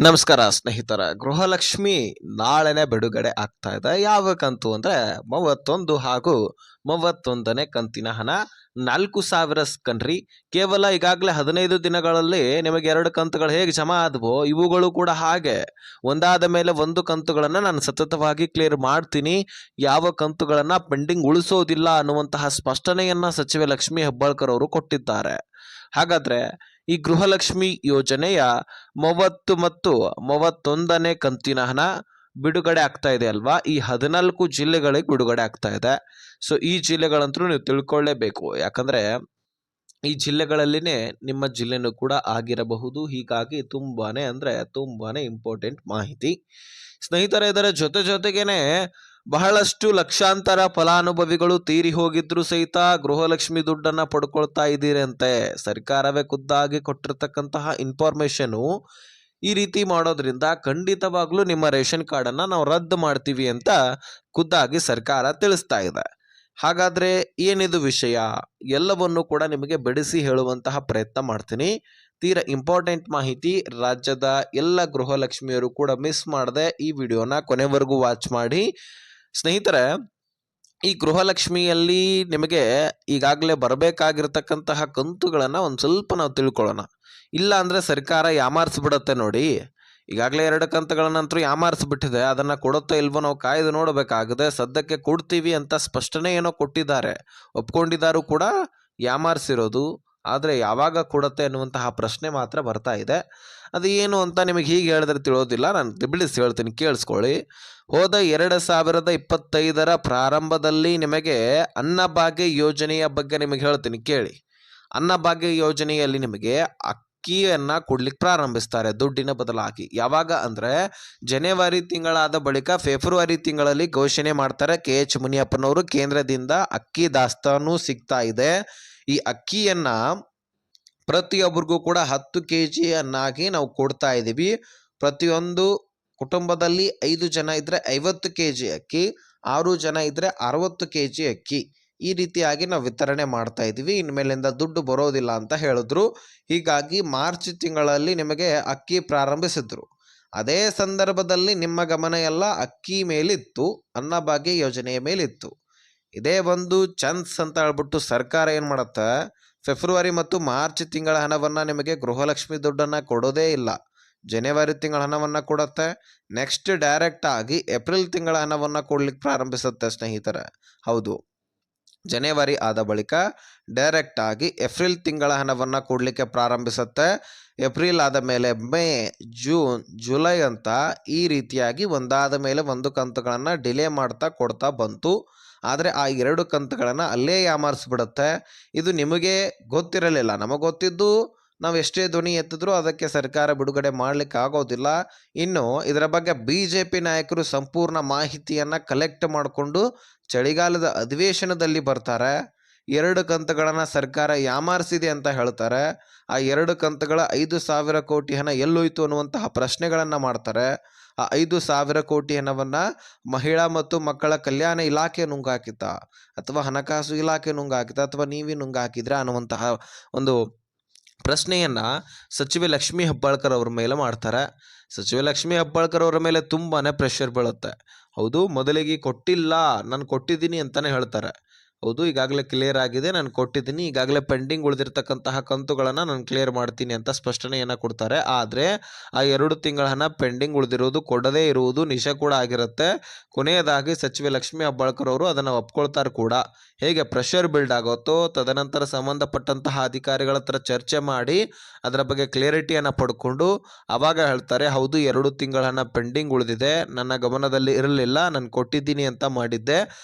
ನಮಸ್ಕಾರ ಸ್ನೇಹಿತರ. ಗೃಹಲಕ್ಷ್ಮಿ ನಾಳೆನೆ ಬಿಡುಗಡೆ ಆಗ್ತಾ ಇದೆ. ಯಾವ ಕಂತು ಅಂದ್ರೆ 31 ಹಾಗೂ 31ನೇ ಕಂತಿನ ಹಣ 4,000 ಕಣ್ರಿ. ಕೇವಲ ಈಗಾಗಲೇ 15 ದಿನಗಳಲ್ಲಿ ನಿಮಗೆ 2 ಕಂತುಗಳು ಹೇಗೆ ಜಮಾ ಆದವೋ ಇವುಗಳು ಕೂಡ ಹಾಗೆ ಒಂದಾದ ಮೇಲೆ ಒಂದು ಕಂತುಗಳನ್ನು ನಾನು ಸತತವಾಗಿ ಕ್ಲಿಯರ್ ಮಾಡ್ತೀನಿ, ಯಾವ ಕಂತುಗಳನ್ನು ಪೆಂಡಿಂಗ್ ಉಳಿಸೋದಿಲ್ಲ ಅನ್ನುವಂತಹ ಸ್ಪಷ್ಟನೆಯನ್ನ ಸಚಿವೆ ಲಕ್ಷ್ಮಿ ಹೆಬ್ಬಾಳ್ಕರ್ ಅವರು ಕೊಟ್ಟಿದ್ದಾರೆ. ಹಾಗಾದ್ರೆ ಈ ಗೃಹಲಕ್ಷ್ಮಿ ಯೋಜನೆಯ 30 ಮತ್ತು 31ನೇ ಕಂತಿನ ಹಣ ಬಿಡುಗಡೆ ಆಗ್ತಾ ಇದೆ ಅಲ್ವಾ? ಈ 14 ಜಿಲ್ಲೆಗಳಿಗೆ ಬಿಡುಗಡೆ ಆಗ್ತಾ ಇದೆ. ಸೊ ಈ ಜಿಲ್ಲೆಗಳಂತೂ ನೀವು ತಿಳ್ಕೊಳ್ಳೇಬೇಕು, ಯಾಕಂದ್ರೆ ಈ ಜಿಲ್ಲೆಗಳಲ್ಲಿನೇ ನಿಮ್ಮ ಜಿಲ್ಲೆನೂ ಕೂಡ ಆಗಿರಬಹುದು. ಹೀಗಾಗಿ ತುಂಬಾನೇ ಇಂಪಾರ್ಟೆಂಟ್ ಮಾಹಿತಿ ಸ್ನೇಹಿತರೆ. ಇದರ ಜೊತೆಗೇನೆ ಬಹಳಷ್ಟು ಲಕ್ಷಾಂತರ ಫಲಾನುಭವಿಗಳು ತೀರಿ ಹೋಗಿದ್ರು ಸಹಿತ ಗೃಹಲಕ್ಷ್ಮಿ ದುಡ್ಡನ್ನ ಪಡ್ಕೊಳ್ತಾ ಇದ್ದೀರಂತೆ. ಸರ್ಕಾರವೇ ಖುದ್ದಾಗಿ ಕೊಟ್ಟಿರ್ತಕ್ಕಂತಹ ಇನ್ಫಾರ್ಮೇಶನು ಈ ರೀತಿ ಮಾಡೋದ್ರಿಂದ ಖಂಡಿತವಾಗ್ಲೂ ನಿಮ್ಮ ರೇಷನ್ ಕಾರ್ಡನ್ನು ನಾವು ರದ್ದು ಮಾಡ್ತೀವಿ ಅಂತ ಖುದ್ದಾಗಿ ಸರ್ಕಾರ ತಿಳಿಸ್ತಾ ಇದೆ. ಹಾಗಾದ್ರೆ ಏನಿದು ವಿಷಯ ಎಲ್ಲವನ್ನು ಕೂಡ ನಿಮಗೆ ಬಿಡಿಸಿ ಹೇಳುವಂತಹ ಪ್ರಯತ್ನ ಮಾಡ್ತೀನಿ. ತೀರಾ ಇಂಪಾರ್ಟೆಂಟ್ ಮಾಹಿತಿ. ರಾಜ್ಯದ ಎಲ್ಲ ಗೃಹಲಕ್ಷ್ಮಿಯರು ಕೂಡ ಮಿಸ್ ಮಾಡದೆ ಈ ವಿಡಿಯೋನ ಕೊನೆವರೆಗೂ ವಾಚ್ ಮಾಡಿ. ಸ್ನೇಹಿತರೆ, ಈ ಗೃಹಲಕ್ಷ್ಮಿಯಲ್ಲಿ ನಿಮಗೆ ಈಗಾಗಲೇ ಬರಬೇಕಾಗಿರ್ತಕ್ಕಂತಹ ಕಂತುಗಳನ್ನು ಒಂದು ಸ್ವಲ್ಪ ನಾವು ತಿಳ್ಕೊಳ್ಳೋಣ. ಇಲ್ಲ ಅಂದರೆ ಸರ್ಕಾರ ಯಾಮಾರಿಸ್ಬಿಡತ್ತೆ ನೋಡಿ. ಈಗಾಗಲೇ 2 ಕಂತುಗಳ ನಂತರ ಯಾಮಾರಿಸ್ಬಿಟ್ಟಿದೆ. ಅದನ್ನು ಕೊಡುತ್ತೋ ಇಲ್ವೋ ನಾವು ಕಾಯ್ದು ನೋಡಬೇಕಾಗಿದೆ. ಸದ್ಯಕ್ಕೆ ಕೊಡ್ತೀವಿ ಅಂತ ಸ್ಪಷ್ಟನೆ ಏನೋ ಕೊಟ್ಟಿದ್ದಾರೆ, ಒಪ್ಕೊಂಡಿದ್ದಾರು ಕೂಡ ಯಾಮಾರಿಸಿರೋದು. ಆದರೆ ಯಾವಾಗ ಕೊಡುತ್ತೆ ಅನ್ನುವಂತಹ ಪ್ರಶ್ನೆ ಮಾತ್ರ ಬರ್ತಾ ಇದೆ. ಅದು ಏನು ಅಂತ ನಿಮಗೆ ಹೀಗೆ ಹೇಳಿದ್ರೆ ತಿಳಿಯೋದಿಲ್ಲ, ನಾನು ಬಿಡಿಸಿ ಹೇಳ್ತೀನಿ, ಕೇಳಿಸ್ಕೊಳ್ಳಿ. ಹೋದ 2025ರ ಪ್ರಾರಂಭದಲ್ಲಿ ನಿಮಗೆ ಅನ್ನಭಾಗ್ಯ ಯೋಜನೆಯ ಬಗ್ಗೆ ನಿಮಗೆ ಹೇಳ್ತೀನಿ ಕೇಳಿ. ಅನ್ನಭಾಗ್ಯ ಯೋಜನೆಯಲ್ಲಿ ನಿಮಗೆ ಅಕ್ಕಿಯನ್ನು ಕೊಡ್ಲಿಕ್ಕೆ ಪ್ರಾರಂಭಿಸ್ತಾರೆ ದುಡ್ಡಿನ ಬದಲಾಗಿ. ಯಾವಾಗ ಅಂದರೆ ಜನವರಿ ತಿಂಗಳಾದ ಬಳಿಕ ಫೆಬ್ರವರಿ ತಿಂಗಳಲ್ಲಿ ಘೋಷಣೆ ಮಾಡ್ತಾರೆ KH ಮುನಿಯಪ್ಪನವರು. ಕೇಂದ್ರದಿಂದ ಅಕ್ಕಿ ದಾಸ್ತಾನು ಸಿಗ್ತಾ ಇದೆ. ಈ ಅಕ್ಕಿಯನ್ನ ಪ್ರತಿಯೊಬ್ಬರಿಗೂ ಕೂಡ 10 kg ನಾವು ಕೊಡ್ತಾ ಇದ್ದೀವಿ. ಪ್ರತಿಯೊಂದು ಕುಟುಂಬದಲ್ಲಿ 5 ಜನ ಇದ್ರೆ 50 kg ಅಕ್ಕಿ, 6 ಜನ ಇದ್ರೆ 60 kg ಅಕ್ಕಿ. ಈ ರೀತಿಯಾಗಿ ನಾವು ವಿತರಣೆ ಮಾಡ್ತಾ ಇದ್ದೀವಿ. ಇನ್ಮೇಲಿಂದ ದುಡ್ಡು ಬರೋದಿಲ್ಲ ಅಂತ ಹೇಳಿದ್ರು. ಹೀಗಾಗಿ ಮಾರ್ಚ್ ತಿಂಗಳಲ್ಲಿ ನಿಮಗೆ ಅಕ್ಕಿ ಪ್ರಾರಂಭಿಸಿದ್ರು. ಅದೇ ಸಂದರ್ಭದಲ್ಲಿ ನಿಮ್ಮ ಗಮನ ಎಲ್ಲ ಅಕ್ಕಿ ಮೇಲಿತ್ತು, ಅನ್ನಭಾಗ್ಯ ಯೋಜನೆಯ ಮೇಲಿತ್ತು. ಇದೇ ಒಂದು ಚಾನ್ಸ್ ಅಂತ ಹೇಳ್ಬಿಟ್ಟು ಸರ್ಕಾರ ಏನು ಮಾಡುತ್ತೆ, ಫೆಬ್ರವರಿ ಮತ್ತು ಮಾರ್ಚ್ ತಿಂಗಳ ಹಣವನ್ನು ನಿಮಗೆ ಗೃಹಲಕ್ಷ್ಮಿ ದುಡ್ಡನ್ನು ಕೊಡೋದೇ ಇಲ್ಲ. ಜನವರಿ ತಿಂಗಳ ಹಣವನ್ನು ಕೊಡುತ್ತೆ. ನೆಕ್ಸ್ಟ್ ಡೈರೆಕ್ಟ್ ಆಗಿ ಏಪ್ರಿಲ್ ತಿಂಗಳ ಹಣವನ್ನು ಕೊಡ್ಲಿಕ್ಕೆ ಪ್ರಾರಂಭಿಸುತ್ತೆ ಸ್ನೇಹಿತರೆ. ಹೌದು, ಜನವರಿ ಆದ ಬಳಿಕ ಡೈರೆಕ್ಟ್ ಆಗಿ ಏಪ್ರಿಲ್ ತಿಂಗಳ ಹಣವನ್ನು ಕೊಡಲಿಕ್ಕೆ ಪ್ರಾರಂಭಿಸುತ್ತೆ. ಏಪ್ರಿಲ್ ಆದ ಮೇಲೆ ಮೇ, ಜೂನ್, ಜುಲೈ ಅಂತ ಈ ರೀತಿಯಾಗಿ ಒಂದಾದ ಮೇಲೆ ಒಂದು ಕಂತುಗಳನ್ನು ಡಿಲೇ ಮಾಡ್ತಾ ಕೊಡ್ತಾ ಬಂತು. ಆದರೆ ಆ 2 ಕಂತುಗಳನ್ನು ಅಲ್ಲೇ ಯಾಮಾರಿಸ್ಬಿಡುತ್ತೆ. ಇದು ನಿಮಗೆ ಗೊತ್ತಿರಲಿಲ್ಲ, ನಮಗೆ ಗೊತ್ತಿದ್ದು ನಾವು ಎಷ್ಟೇ ಧ್ವನಿ ಎತ್ತಿದ್ರೂ ಅದಕ್ಕೆ ಸರ್ಕಾರ ಬಿಡುಗಡೆ ಮಾಡಲಿಕ್ಕೆ ಆಗೋದಿಲ್ಲ. ಇನ್ನು ಇದರ ಬಗ್ಗೆ BJP ನಾಯಕರು ಸಂಪೂರ್ಣ ಮಾಹಿತಿಯನ್ನು ಕಲೆಕ್ಟ್ ಮಾಡಿಕೊಂಡು ಚಳಿಗಾಲದ ಅಧಿವೇಶನದಲ್ಲಿ ಬರ್ತಾರೆ. 2 ಕಂತುಗಳನ್ನು ಸರ್ಕಾರ ಯಾಮಾರಿಸಿದೆ ಅಂತ ಹೇಳ್ತಾರೆ. ಆ 2 ಕಂತುಗಳ 5,000 ಕೋಟಿ ಹಣ ಎಲ್ಲೋಯ್ತು ಅನ್ನುವಂತಹ ಪ್ರಶ್ನೆಗಳನ್ನು ಮಾಡ್ತಾರೆ. ಆ 5,000 ಕೋಟಿ ಹಣವನ್ನು ಮಹಿಳಾ ಮತ್ತು ಮಕ್ಕಳ ಕಲ್ಯಾಣ ಇಲಾಖೆ ನುಂಗಾಕಿತ, ಅಥವಾ ಹಣಕಾಸು ಇಲಾಖೆ ನುಂಗಾಕಿತ, ಅಥವಾ ನೀವೇ ನುಂಗಾಕಿದ್ರೆ ಅನ್ನುವಂತಹ ಒಂದು ಪ್ರಶ್ನೆಯನ್ನು ಸಚಿವೆ ಲಕ್ಷ್ಮಿ ಹೆಬ್ಬಾಳ್ಕರ್ ಅವರ ಮೇಲೆ ಮಾಡ್ತಾರೆ. ಸಚಿವೆ ಲಕ್ಷ್ಮಿ ಹೆಬ್ಬಾಳ್ಕರ್ ಅವರ ಮೇಲೆ ತುಂಬಾ ಪ್ರೆಷರ್ ಬೀಳುತ್ತೆ. ಹೌದು, ಮೊದಲಿಗೆ ಕೊಟ್ಟಿಲ್ಲ, ನಾನು ಕೊಟ್ಟಿದ್ದೀನಿ ಅಂತಲೇ ಹೇಳ್ತಾರೆ. ಹೌದು, ಈಗಾಗಲೇ ಕ್ಲಿಯರ್ ಆಗಿದೆ, ನಾನು ಕೊಟ್ಟಿದ್ದೀನಿ, ಈಗಾಗಲೇ ಪೆಂಡಿಂಗ್ ಉಳಿದಿರ್ತಕ್ಕಂತಹ ಕಂತುಗಳನ್ನು ನಾನು ಕ್ಲಿಯರ್ ಮಾಡ್ತೀನಿ ಅಂತ ಸ್ಪಷ್ಟನೆಯನ್ನು ಕೊಡ್ತಾರೆ. ಆದರೆ ಆ 2 ತಿಂಗಳ ಹಣ ಪೆಂಡಿಂಗ್ ಉಳಿದಿರೋದು, ಕೊಡದೇ ಇರುವುದು ನಿಜ ಕೂಡ ಆಗಿರುತ್ತೆ. ಕೊನೆಯದಾಗಿ ಸಚಿವೆ ಲಕ್ಷ್ಮಿ ಹೆಬ್ಬಾಳ್ಕರ್ ಅವರು ಅದನ್ನು ಒಪ್ಕೊಳ್ತಾರೆ ಕೂಡ. ಹೇಗೆ ಪ್ರೆಷರ್ ಬಿಲ್ಡ್ ಆಗುತ್ತೋ ತದನಂತರ ಸಂಬಂಧಪಟ್ಟಂತಹ ಅಧಿಕಾರಿಗಳ ಹತ್ರ ಚರ್ಚೆ ಮಾಡಿ ಅದರ ಬಗ್ಗೆ ಕ್ಲಿಯರಿಟಿಯನ್ನು ಪಡ್ಕೊಂಡು ಆವಾಗ ಹೇಳ್ತಾರೆ, ಹೌದು 2 ತಿಂಗಳ ಹಣ ಪೆಂಡಿಂಗ್ ಉಳಿದಿದೆ, ನನ್ನ ಗಮನದಲ್ಲಿ ಇರಲಿಲ್ಲ, ನಾನು ಕೊಟ್ಟಿದ್ದೀನಿ ಅಂತ ಮಾಡಿದ್ದೆ,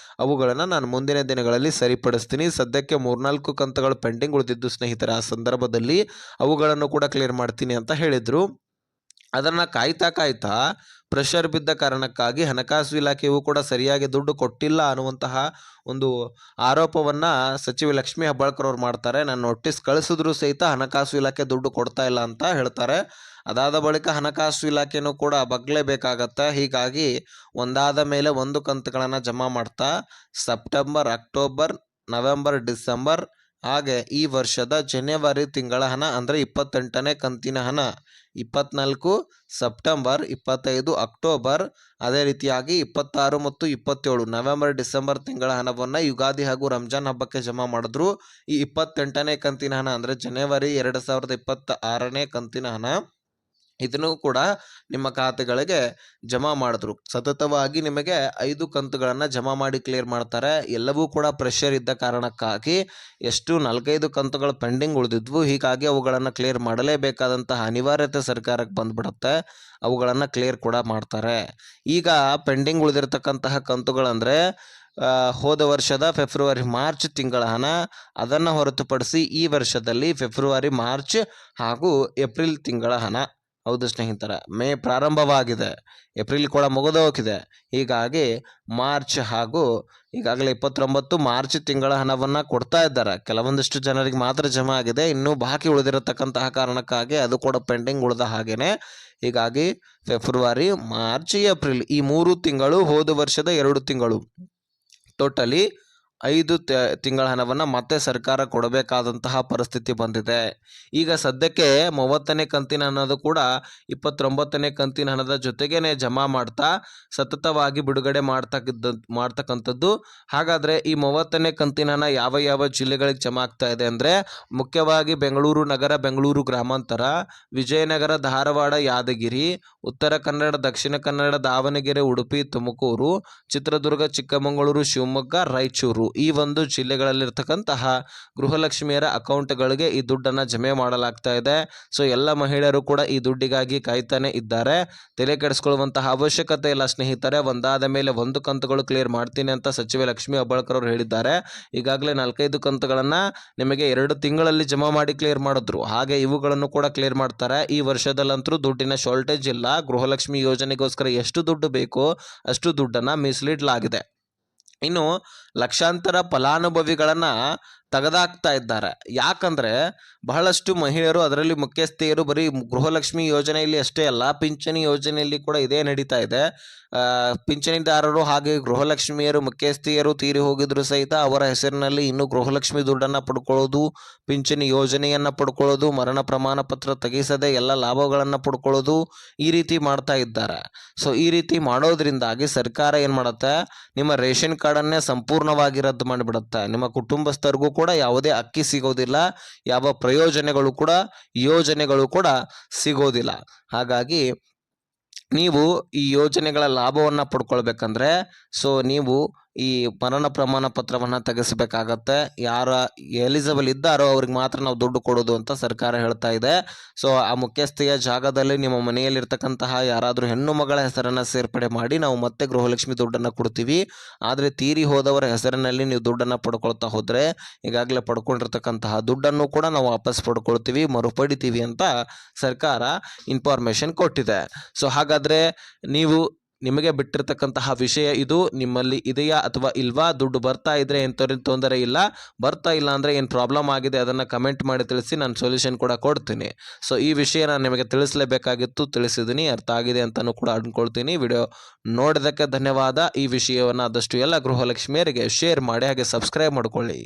ಅವುಗಳನ್ನು ನಾನು ಮುಂದಿನ ದಿನಗಳಲ್ಲಿ ಸರಿಪಡಿಸ್ತೀನಿ. ಸದ್ಯಕ್ಕೆ 3-4 ಕಂತುಗಳು ಪೆಂಡಿಂಗ್ ಉಳಿದಿದ್ದು ಸ್ನೇಹಿತರೆ. ಆ ಸಂದರ್ಭದಲ್ಲಿ ಅವುಗಳನ್ನು ಕೂಡ ಕ್ಲಿಯರ್ ಮಾಡ್ತೀನಿ ಅಂತ ಹೇಳಿದ್ರು. ಅದನ್ನು ಕಾಯ್ತಾ ಪ್ರೆಷರ್ ಬಿದ್ದ ಕಾರಣಕ್ಕಾಗಿ ಹಣಕಾಸು ಇಲಾಖೆಯು ಕೂಡ ಸರಿಯಾಗಿ ದುಡ್ಡು ಕೊಟ್ಟಿಲ್ಲ ಅನ್ನುವಂತಹ ಒಂದು ಆರೋಪವನ್ನು ಸಚಿವೆ ಲಕ್ಷ್ಮಿ ಹೆಬ್ಬಾಳ್ಕರ್ ಅವರು ಮಾಡ್ತಾರೆ. ನಾನು ನೋಟಿಸ್ ಕಳಿಸಿದ್ರು ಸಹಿತ ಹಣಕಾಸು ಇಲಾಖೆ ದುಡ್ಡು ಕೊಡ್ತಾ ಇಲ್ಲ ಅಂತ ಹೇಳ್ತಾರೆ. ಅದಾದ ಬಳಿಕ ಹಣಕಾಸು ಇಲಾಖೆನೂ ಕೂಡ ಬಗ್ಲೇಬೇಕಾಗತ್ತೆ. ಹೀಗಾಗಿ ಒಂದಾದ ಮೇಲೆ ಒಂದು ಕಂತುಗಳನ್ನು ಜಮಾ ಮಾಡ್ತಾ ಸೆಪ್ಟೆಂಬರ್, ಅಕ್ಟೋಬರ್, ನವೆಂಬರ್, ಡಿಸೆಂಬರ್ ಹಾಗೆ ಈ ವರ್ಷದ ಜನವರಿ ತಿಂಗಳ ಹಣ ಅಂದರೆ 28ನೇ ಕಂತಿನ ಹಣ 24 ಸೆಪ್ಟೆಂಬರ್, 25 ಅಕ್ಟೋಬರ್, ಅದೇ ರೀತಿಯಾಗಿ 26 ಮತ್ತು 27 ನವೆಂಬರ್, ಡಿಸೆಂಬರ್ ತಿಂಗಳ ಹಣವನ್ನು ಯುಗಾದಿ ಹಾಗೂ ರಂಜಾನ್ ಹಬ್ಬಕ್ಕೆ ಜಮಾ ಮಾಡಿದ್ರು. ಈ 28ನೇ ಕಂತಿನ ಹಣ ಅಂದರೆ ಜನವರಿ 2026ನೇ ಕಂತಿನ ಹಣ ಇದನ್ನು ಕೂಡ ನಿಮ್ಮ ಖಾತೆಗಳಿಗೆ ಜಮಾ ಮಾಡಿದ್ರು. ಸತತವಾಗಿ ನಿಮಗೆ 5 ಕಂತುಗಳನ್ನು ಜಮಾ ಮಾಡಿ ಕ್ಲಿಯರ್ ಮಾಡ್ತಾರೆ. ಎಲ್ಲವೂ ಕೂಡ ಪ್ರೆಷರ್ ಇದ್ದ ಕಾರಣಕ್ಕಾಗಿ 4-5 ಕಂತುಗಳು ಪೆಂಡಿಂಗ್ ಉಳಿದಿದ್ವು. ಹೀಗಾಗಿ ಅವುಗಳನ್ನು ಕ್ಲಿಯರ್ ಮಾಡಲೇಬೇಕಾದಂತಹ ಅನಿವಾರ್ಯತೆ ಸರ್ಕಾರಕ್ಕೆ ಬಂದ್ಬಿಡುತ್ತೆ. ಅವುಗಳನ್ನು ಕ್ಲಿಯರ್ ಕೂಡ ಮಾಡ್ತಾರೆ. ಈಗ ಪೆಂಡಿಂಗ್ ಉಳಿದಿರತಕ್ಕಂತಹ ಕಂತುಗಳಂದರೆ ಹೋದ ವರ್ಷದ ಫೆಬ್ರವರಿ ಮಾರ್ಚ್ ತಿಂಗಳ ಹಣ, ಅದನ್ನು ಹೊರತುಪಡಿಸಿ ಈ ವರ್ಷದಲ್ಲಿ ಫೆಬ್ರವರಿ ಮಾರ್ಚ್ ಹಾಗೂ ಏಪ್ರಿಲ್ ತಿಂಗಳ ಹಣ. ಹೌದು ಸ್ನೇಹಿತರೆ, ಮೇ ಪ್ರಾರಂಭವಾಗಿದೆ, ಏಪ್ರಿಲ್ ಕೂಡ ಮುಗಿದು ಹೋಗಿದೆ. ಹೀಗಾಗಿ ಮಾರ್ಚ್ ಹಾಗೂ ಈಗಾಗಲೇ 29 ಮಾರ್ಚ್ ತಿಂಗಳ ಹಣವನ್ನು ಕೊಡ್ತಾ ಇದ್ದಾರೆ. ಕೆಲವೊಂದಿಷ್ಟು ಜನರಿಗೆ ಮಾತ್ರ ಜಮಾ ಆಗಿದೆ, ಇನ್ನೂ ಬಾಕಿ ಉಳಿದಿರತಕ್ಕಂತಹ ಕಾರಣಕ್ಕಾಗಿ ಅದು ಕೂಡ ಪೆಂಡಿಂಗ್ ಉಳಿದ ಹಾಗೇನೆ. ಹೀಗಾಗಿ ಫೆಬ್ರವರಿ ಮಾರ್ಚ್ ಏಪ್ರಿಲ್ ಈ 3 ತಿಂಗಳು ಹೋದ ವರ್ಷದ 2 ತಿಂಗಳು ಟೋಟಲಿ 5 ತಿಂಗಳ ಹಣವನ್ನು ಮತ್ತೆ ಸರ್ಕಾರ ಕೊಡಬೇಕಾದಂತಹ ಪರಿಸ್ಥಿತಿ ಬಂದಿದೆ. ಈಗ ಸದ್ಯಕ್ಕೆ 30ನೇ ಕಂತಿನ ಹಣದ ಕೂಡ 29ನೇ ಕಂತಿನ ಹಣದ ಜೊತೆಗೇನೆ ಜಮಾ ಮಾಡ್ತಾ ಸತತವಾಗಿ ಬಿಡುಗಡೆ ಮಾಡ್ತಕ್ಕಂಥದ್ದು. ಹಾಗಾದರೆ ಈ 30ನೇ ಕಂತಿನ ಹಣ ಯಾವ ಯಾವ ಜಿಲ್ಲೆಗಳಿಗೆ ಜಮಾ ಆಗ್ತಾ ಇದೆ ಅಂದರೆ ಮುಖ್ಯವಾಗಿ ಬೆಂಗಳೂರು ನಗರ, ಬೆಂಗಳೂರು ಗ್ರಾಮಾಂತರ, ವಿಜಯನಗರ, ಧಾರವಾಡ, ಯಾದಗಿರಿ, ಉತ್ತರ ಕನ್ನಡ, ದಕ್ಷಿಣ ಕನ್ನಡ, ದಾವಣಗೆರೆ, ಉಡುಪಿ, ತುಮಕೂರು, ಚಿತ್ರದುರ್ಗ, ಚಿಕ್ಕಮಗಳೂರು, ಶಿವಮೊಗ್ಗ, ರಾಯಚೂರು ಈ ಒಂದು ಜಿಲ್ಲೆಗಳಲ್ಲಿರ್ತಕ್ಕಂತಹ ಗೃಹಲಕ್ಷ್ಮಿಯರ ಅಕೌಂಟ್ಗಳಿಗೆ ಈ ದುಡ್ಡನ್ನು ಜಮೆ ಮಾಡಲಾಗ್ತಾ ಇದೆ. ಸೊ ಎಲ್ಲ ಮಹಿಳೆಯರು ಕೂಡ ಈ ದುಡ್ಡಿಗಾಗಿ ಕಾಯ್ತಾನೆ ಇದ್ದಾರೆ. ತಲೆ ಕೆಡಿಸ್ಕೊಳ್ಳುವಂತಹ ಅವಶ್ಯಕತೆ ಇಲ್ಲ ಸ್ನೇಹಿತರೆ. ಒಂದಾದ ಮೇಲೆ ಒಂದು ಕಂತುಗಳು ಕ್ಲಿಯರ್ ಮಾಡ್ತೀನಿ ಅಂತ ಸಚಿವೆ ಲಕ್ಷ್ಮೀ ಹೆಬ್ಬಾಳ್ಕರ್ ಅವರು ಹೇಳಿದ್ದಾರೆ. ಈಗಾಗಲೇ 4-5 ಕಂತುಗಳನ್ನು ನಿಮಗೆ 2 ತಿಂಗಳಲ್ಲಿ ಜಮಾ ಮಾಡಿ ಕ್ಲಿಯರ್ ಮಾಡಿದ್ರು. ಹಾಗೆ ಇವುಗಳನ್ನು ಕೂಡ ಕ್ಲಿಯರ್ ಮಾಡ್ತಾರೆ. ಈ ವರ್ಷದಲ್ಲಂತೂ ದುಡ್ಡಿನ ಶಾರ್ಟೇಜ್ ಇಲ್ಲ. ಗೃಹಲಕ್ಷ್ಮಿ ಯೋಜನೆಗೋಸ್ಕರ ಎಷ್ಟು ದುಡ್ಡು ಬೇಕೋ ಅಷ್ಟು ದುಡ್ಡನ್ನು ಮೀಸಲಿಡಲಾಗಿದೆ. ಇನ್ನು ಲಕ್ಷಾಂತರ ಫಲಾನುಭವಿಗಳನ್ನು ತೆಗೆದಾಕ್ತಾ ಇದ್ದಾರೆ. ಯಾಕಂದರೆ ಬಹಳಷ್ಟು ಮಹಿಳೆಯರು, ಅದರಲ್ಲಿ ಮುಖ್ಯಸ್ಥೆಯರು ಬರೀ ಗೃಹಲಕ್ಷ್ಮಿ ಯೋಜನೆಯಲ್ಲಿ ಅಷ್ಟೇ ಅಲ್ಲ, ಪಿಂಚಣಿ ಯೋಜನೆಯಲ್ಲಿ ಕೂಡ ಇದೇ ನಡೀತಾ ಇದೆ. ಪಿಂಚಣಿದಾರರು ಹಾಗೆ ಗೃಹಲಕ್ಷ್ಮಿಯರು ಮುಖ್ಯಸ್ಥೆಯರು ತೀರಿ ಹೋಗಿದ್ರು ಸಹಿತ ಅವರ ಹೆಸರಿನಲ್ಲಿ ಇನ್ನೂ ಗೃಹಲಕ್ಷ್ಮಿ ದುಡ್ಡನ್ನು ಪಡ್ಕೊಳ್ಳೋದು, ಪಿಂಚಣಿ ಯೋಜನೆಯನ್ನು ಪಡ್ಕೊಳ್ಳೋದು, ಮರಣ ಪ್ರಮಾಣ ಪತ್ರ ತೆಗೆಸದೆ ಎಲ್ಲ ಲಾಭಗಳನ್ನು ಪಡ್ಕೊಳ್ಳೋದು, ಈ ರೀತಿ ಮಾಡ್ತಾ ಇದ್ದಾರೆ. ಸೊ ಈ ರೀತಿ ಮಾಡೋದ್ರಿಂದಾಗಿ ಸರ್ಕಾರ ಏನು ಮಾಡುತ್ತೆ, ನಿಮ್ಮ ರೇಷನ್ ಕಾರ್ಡನ್ನೇ ಸಂಪೂರ್ಣವಾಗಿ ರದ್ದು ಮಾಡಿಬಿಡುತ್ತೆ. ನಿಮ್ಮ ಕುಟುಂಬಸ್ಥರಿಗೂ ಕೂಡ ಯಾವುದೇ ಅಕ್ಕಿ ಸಿಗೋದಿಲ್ಲ, ಯಾವ ಪ್ರಯೋಜನಗಳು ಕೂಡ ಯೋಜನೆಗಳು ಕೂಡ ಸಿಗೋದಿಲ್ಲ. ಹಾಗಾಗಿ ನೀವು ಈ ಯೋಜನೆಗಳ ಲಾಭವನ್ನು ಪಡ್ಕೊಳ್ಬೇಕಂದ್ರೆ ನೀವು ಈ ಮರಣ ಪ್ರಮಾಣ ಪತ್ರವನ್ನು ತೆಗೆಸಬೇಕಾಗತ್ತೆ. ಯಾರ ಎಲಿಜಿಬಲ್ ಇದ್ದಾರೋ ಅವ್ರಿಗೆ ಮಾತ್ರ ನಾವು ದುಡ್ಡು ಕೊಡೋದು ಅಂತ ಸರ್ಕಾರ ಹೇಳ್ತಾ ಇದೆ. ಸೊ ಆ ಮುಖ್ಯಸ್ಥೆಯ ಜಾಗದಲ್ಲಿ ನಿಮ್ಮ ಮನೆಯಲ್ಲಿರ್ತಕ್ಕಂತಹ ಯಾರಾದರೂ ಹೆಣ್ಣು ಮಗಳ ಹೆಸರನ್ನು ಸೇರ್ಪಡೆ ಮಾಡಿ ನಾವು ಮತ್ತೆ ಗೃಹಲಕ್ಷ್ಮಿ ದುಡ್ಡನ್ನು ಕೊಡ್ತೀವಿ. ಆದರೆ ತೀರಿ ಹೋದವರ ಹೆಸರಿನಲ್ಲಿ ನೀವು ದುಡ್ಡನ್ನು ಪಡ್ಕೊಳ್ತಾ ಹೋದರೆ ಈಗಾಗಲೇ ಪಡ್ಕೊಂಡಿರ್ತಕ್ಕಂತಹ ದುಡ್ಡನ್ನು ಕೂಡ ನಾವು ವಾಪಸ್ ಪಡ್ಕೊಳ್ತೀವಿ, ಮರುಪಡಿತೀವಿ ಅಂತ ಸರ್ಕಾರ ಇನ್ಫಾರ್ಮೇಷನ್ ಕೊಟ್ಟಿದೆ. ಸೊ ಹಾಗಾದರೆ ನಿಮಗೆ ಬಿಟ್ಟಿರ್ತಕ್ಕಂತಹ ವಿಷಯ ಇದು. ನಿಮ್ಮಲ್ಲಿ ಇದೆಯಾ ಅಥವಾ ಇಲ್ವಾ? ದುಡ್ಡು ಬರ್ತಾ ಇದ್ರೆ ಏನು ತೊಂದರೆ ಇಲ್ಲ, ಬರ್ತಾ ಇಲ್ಲ ಅಂದರೆ ಏನು ಪ್ರಾಬ್ಲಮ್ ಆಗಿದೆ ಅದನ್ನು ಕಮೆಂಟ್ ಮಾಡಿ ತಿಳಿಸಿ, ನಾನು ಸೊಲ್ಯೂಷನ್ ಕೂಡ ಕೊಡ್ತೀನಿ. ಸೊ ಈ ವಿಷಯ ನಾನು ನಿಮಗೆ ತಿಳಿಸಲೇಬೇಕಾಗಿತ್ತು, ತಿಳಿಸಿದ್ದೀನಿ, ಅರ್ಥ ಆಗಿದೆ ಅಂತಲೂ ಕೂಡ ಅಂದ್ಕೊಳ್ತೀನಿ. ವಿಡಿಯೋ ನೋಡಿದ್ದಕ್ಕೆ ಧನ್ಯವಾದ. ಈ ವಿಷಯವನ್ನು ಆದಷ್ಟು ಎಲ್ಲ ಗೃಹಲಕ್ಷ್ಮಿಯರಿಗೆ ಶೇರ್ ಮಾಡಿ, ಹಾಗೆ ಸಬ್ಸ್ಕ್ರೈಬ್ ಮಾಡ್ಕೊಳ್ಳಿ.